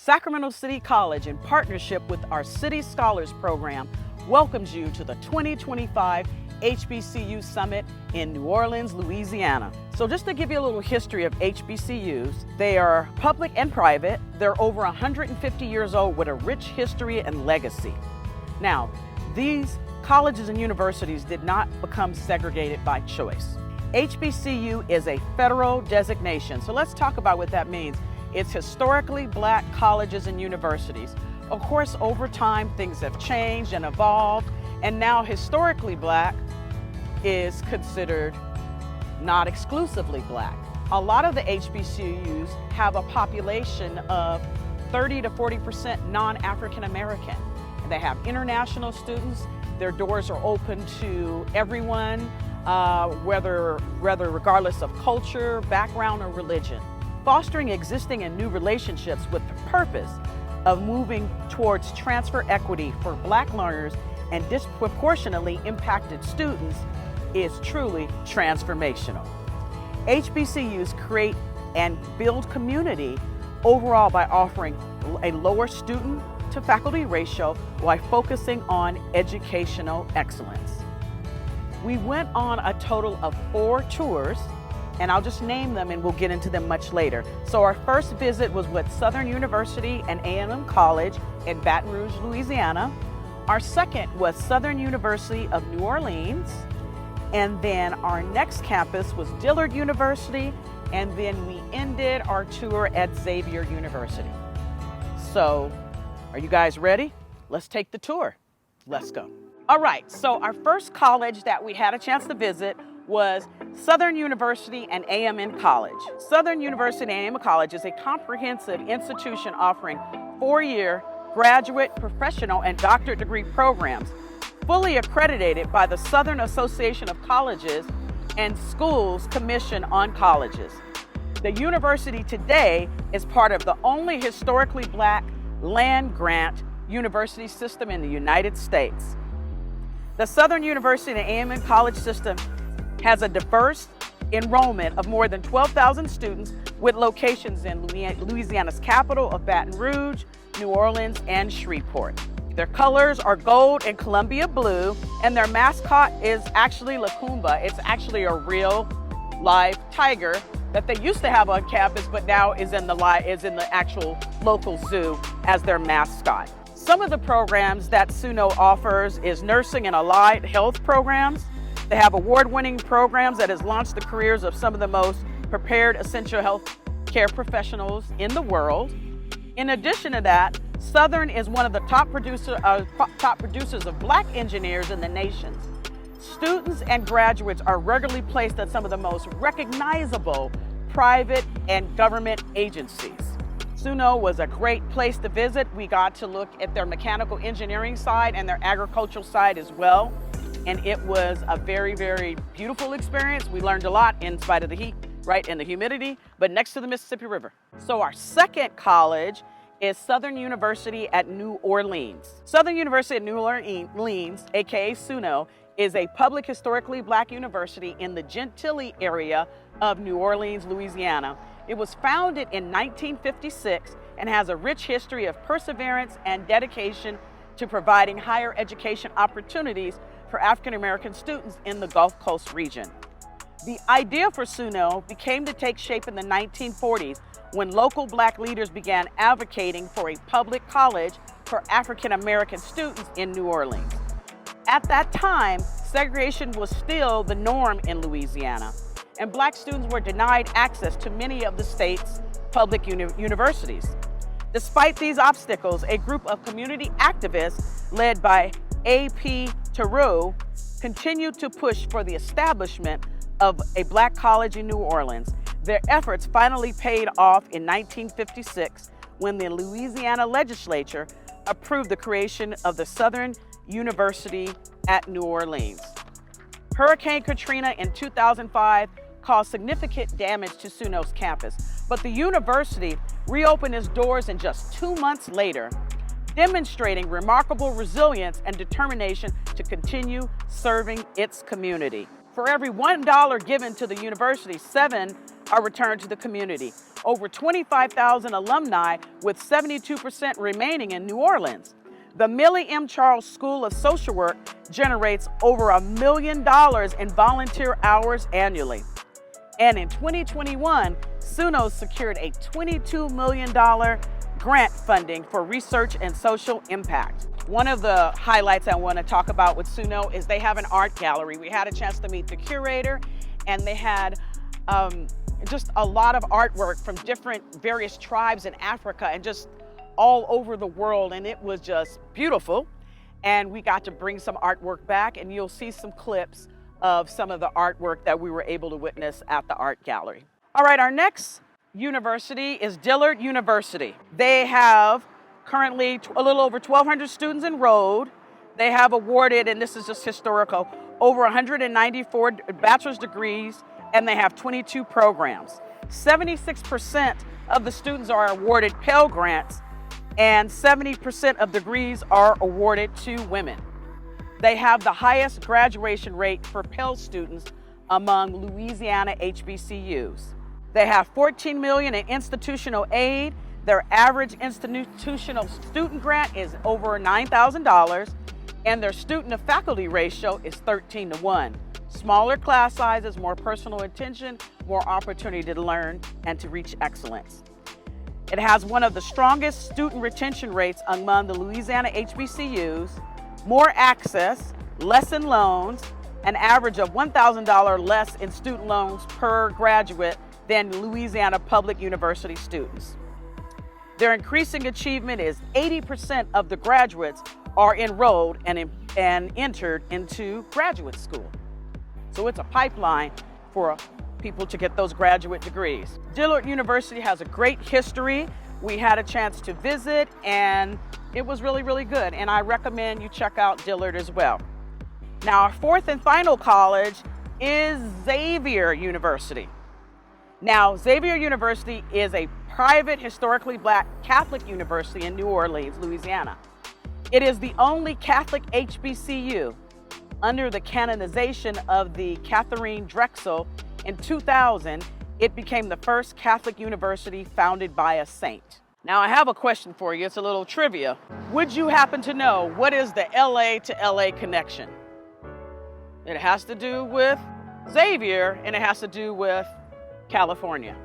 Sacramento City College, in partnership with our City Scholars Program, welcomes you to the 2025 HBCU Summit in New Orleans, Louisiana. So just to give you a little history of HBCUs, they are public and private. They're over 150 years old with a rich history and legacy. Now, these colleges and universities did not become segregated by choice. HBCU is a federal designation. So let's talk about what that means. It's historically Black colleges and universities. Of course, over time, things have changed and evolved, and now historically Black is considered not exclusively Black. A lot of the HBCUs have a population of 30 to 40% non-African American. They have international students. Their doors are open to everyone, regardless of culture, background, or religion. Fostering existing and new relationships with the purpose of moving towards transfer equity for Black learners and disproportionately impacted students is truly transformational. HBCUs create and build community overall by offering a lower student to faculty ratio while focusing on educational excellence. We went on a total of 4 tours, and I'll just name them and we'll get into them much later. So our first visit was with Southern University and A&M College in Baton Rouge, Louisiana. Our second was Southern University of New Orleans. And then our next campus was Dillard University. And then we ended our tour at Xavier University. So are you guys ready? Let's take the tour. Let's go. All right, so our first college that we had a chance to visit was Southern University and A&M College. Southern University and A&M College is a comprehensive institution offering 4-year graduate, professional, and doctorate degree programs, fully accredited by the Southern Association of Colleges and Schools Commission on Colleges. The university today is part of the only historically Black land grant university system in the United States. The Southern University and A&M College system has a diverse enrollment of more than 12,000 students with locations in Louisiana's capital of Baton Rouge, New Orleans, and Shreveport. Their colors are gold and Columbia blue, and their mascot is actually Lacumba. It's actually a real live tiger that they used to have on campus, but now is in the actual local zoo as their mascot. Some of the programs that SUNO offers is nursing and allied health programs. They have award-winning programs that has launched the careers of some of the most prepared essential health care professionals in the world. In addition to that, Southern is one of the top producers of Black engineers in the nation. Students and graduates are regularly placed at some of the most recognizable private and government agencies. SUNO was a great place to visit. We got to look at their mechanical engineering side and their agricultural side as well. And it was a very, very beautiful experience. We learned a lot in spite of the heat, right, and the humidity, but next to the Mississippi River. So our second college is Southern University at New Orleans. Southern University at New Orleans, aka SUNO, is a public historically Black university in the Gentilly area of New Orleans, Louisiana. It was founded in 1956 and has a rich history of perseverance and dedication to providing higher education opportunities for African American students in the Gulf Coast region. The idea for SUNO became to take shape in the 1940s when local Black leaders began advocating for a public college for African American students in New Orleans. At that time, segregation was still the norm in Louisiana, and Black students were denied access to many of the state's public universities. Despite these obstacles, a group of community activists led by A.P. Theroux continued to push for the establishment of a Black college in New Orleans. Their efforts finally paid off in 1956 when the Louisiana legislature approved the creation of the Southern University at New Orleans. Hurricane Katrina in 2005 caused significant damage to SUNO's campus, but the university reopened its doors in just 2 months later, demonstrating remarkable resilience and determination to continue serving its community. For every $1 given to the university, 7 are returned to the community. Over 25,000 alumni, with 72% remaining in New Orleans. The Millie M. Charles School of Social Work generates over $1 million in volunteer hours annually. And in 2021, SUNO secured a $22 million grant funding for research and social impact. One of the highlights I want to talk about with SUNO is they have an art gallery. We had a chance to meet the curator, and they had just a lot of artwork from various tribes in Africa and just all over the world, and it was just beautiful. And we got to bring some artwork back, and you'll see some clips of some of the artwork that we were able to witness at the art gallery. All right, our next university is Dillard University. They have currently a little over 1,200 students enrolled. They have awarded, and this is just historical, over 194 bachelor's degrees, and they have 22 programs. 76% of the students are awarded Pell Grants, and 70% of degrees are awarded to women. They have the highest graduation rate for Pell students among Louisiana HBCUs. They have $14 million in institutional aid. Their average institutional student grant is over $9,000, and their student to faculty ratio is 13:1. Smaller class sizes, more personal attention, more opportunity to learn and to reach excellence. It has one of the strongest student retention rates among the Louisiana HBCUs, more access, less in loans, an average of $1,000 less in student loans per graduate than Louisiana public university students. Their increasing achievement is 80% of the graduates are enrolled and entered into graduate school. So it's a pipeline for people to get those graduate degrees. Dillard University has a great history. We had a chance to visit, and it was really, really good. And I recommend you check out Dillard as well. Now, our fourth and final college is Xavier University. Now, Xavier University is a private, historically Black Catholic university in New Orleans, Louisiana. It is the only Catholic HBCU under the canonization of the Catherine Drexel. In 2000, it became the first Catholic university founded by a saint. Now, I have a question for you. It's a little trivia. Would you happen to know what is the LA to LA connection? It has to do with Xavier, and it has to do with California.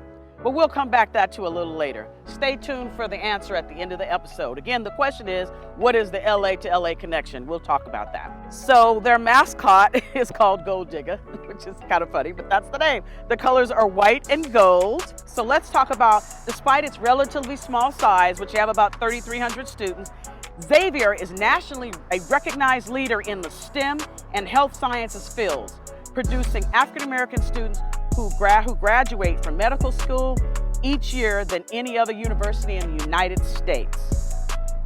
But we'll come back to a little later. Stay tuned for the answer at the end of the episode. Again, the question is, what is the LA to LA connection? We'll talk about that. So their mascot is called Gold Digger, which is kind of funny, but that's the name. The colors are white and gold. So let's talk about, despite its relatively small size, which you have about 3,300 students, Xavier is nationally a recognized leader in the STEM and health sciences fields, producing African-American students who graduate from medical school each year than any other university in the United States.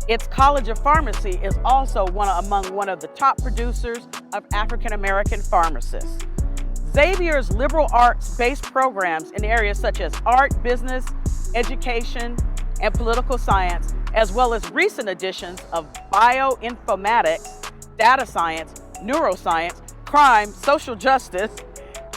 Its College of Pharmacy is also among one of the top producers of African-American pharmacists. Xavier's liberal arts-based programs in areas such as art, business, education, and political science, as well as recent additions of bioinformatics, data science, neuroscience, crime, social justice,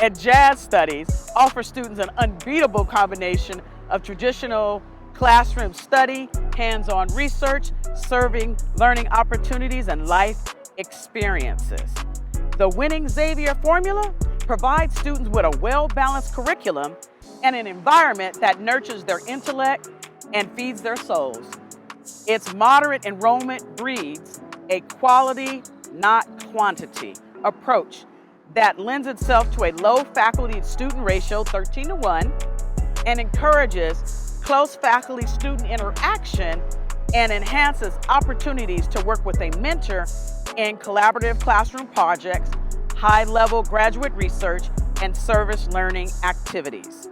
and jazz studies, offer students an unbeatable combination of traditional classroom study, hands-on research, serving learning opportunities, and life experiences. The winning Xavier formula provides students with a well-balanced curriculum and an environment that nurtures their intellect and feeds their souls. Its moderate enrollment breeds a quality, not quantity, approach that lends itself to a low faculty-student ratio, 13:1, and encourages close faculty-student interaction and enhances opportunities to work with a mentor in collaborative classroom projects, high-level graduate research, and service learning activities.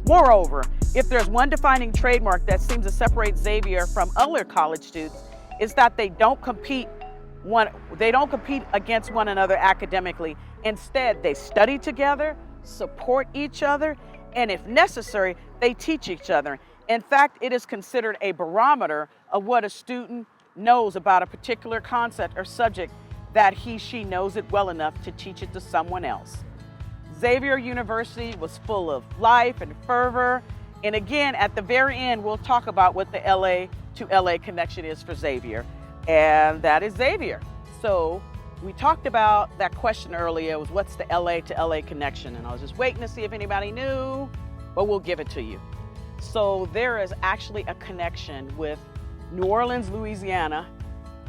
Moreover, if there's one defining trademark that seems to separate Xavier from other college students, is that they don't compete against one another academically. Instead, they study together, support each other, and if necessary, they teach each other. In fact, it is considered a barometer of what a student knows about a particular concept or subject, that she knows it well enough to teach it to someone else. Xavier University was full of life and fervor. And again, at the very end, we'll talk about what the LA to LA connection is for Xavier. And that is Xavier. So we talked about that question earlier, was what's the LA to LA connection? And I was just waiting to see if anybody knew, but we'll give it to you. So there is actually a connection with New Orleans, Louisiana,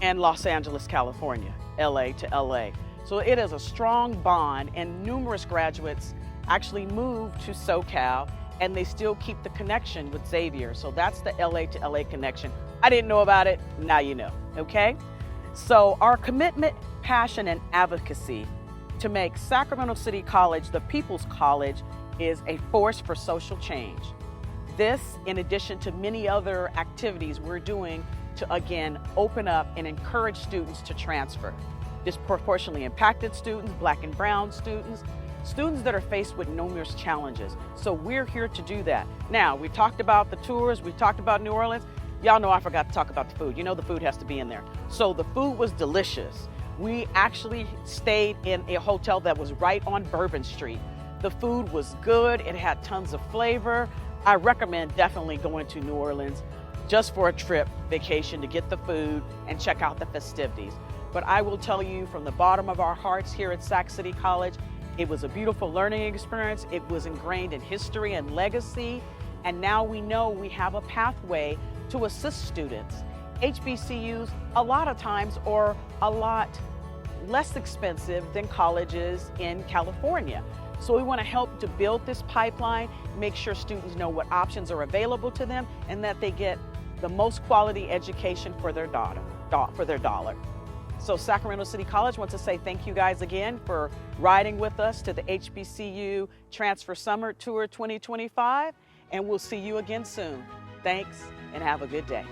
and Los Angeles, California, LA to LA. So it is a strong bond, and numerous graduates actually moved to SoCal, and they still keep the connection with Xavier. So that's the LA to LA connection. I didn't know about it, now you know, okay? So our commitment, passion, and advocacy to make Sacramento City College the People's College is a force for social change. This, in addition to many other activities we're doing to, again, open up and encourage students to transfer. Disproportionately impacted students, Black and brown students, students that are faced with numerous challenges. So we're here to do that. Now, we talked about the tours, we talked about New Orleans. Y'all know I forgot to talk about the food. You know the food has to be in there. So the food was delicious. We actually stayed in a hotel that was right on Bourbon Street. The food was good, it had tons of flavor. I recommend definitely going to New Orleans just for a trip, vacation, to get the food and check out the festivities. But I will tell you from the bottom of our hearts here at Sac City College, it was a beautiful learning experience. It was ingrained in history and legacy. And now we know we have a pathway to assist students. HBCUs, a lot of times, are a lot less expensive than colleges in California. So we want to help to build this pipeline, make sure students know what options are available to them, and that they get the most quality education for their dollar. So Sacramento City College wants to say thank you guys again for riding with us to the HBCU Transfer Summer Tour 2025, and we'll see you again soon. Thanks, and have a good day.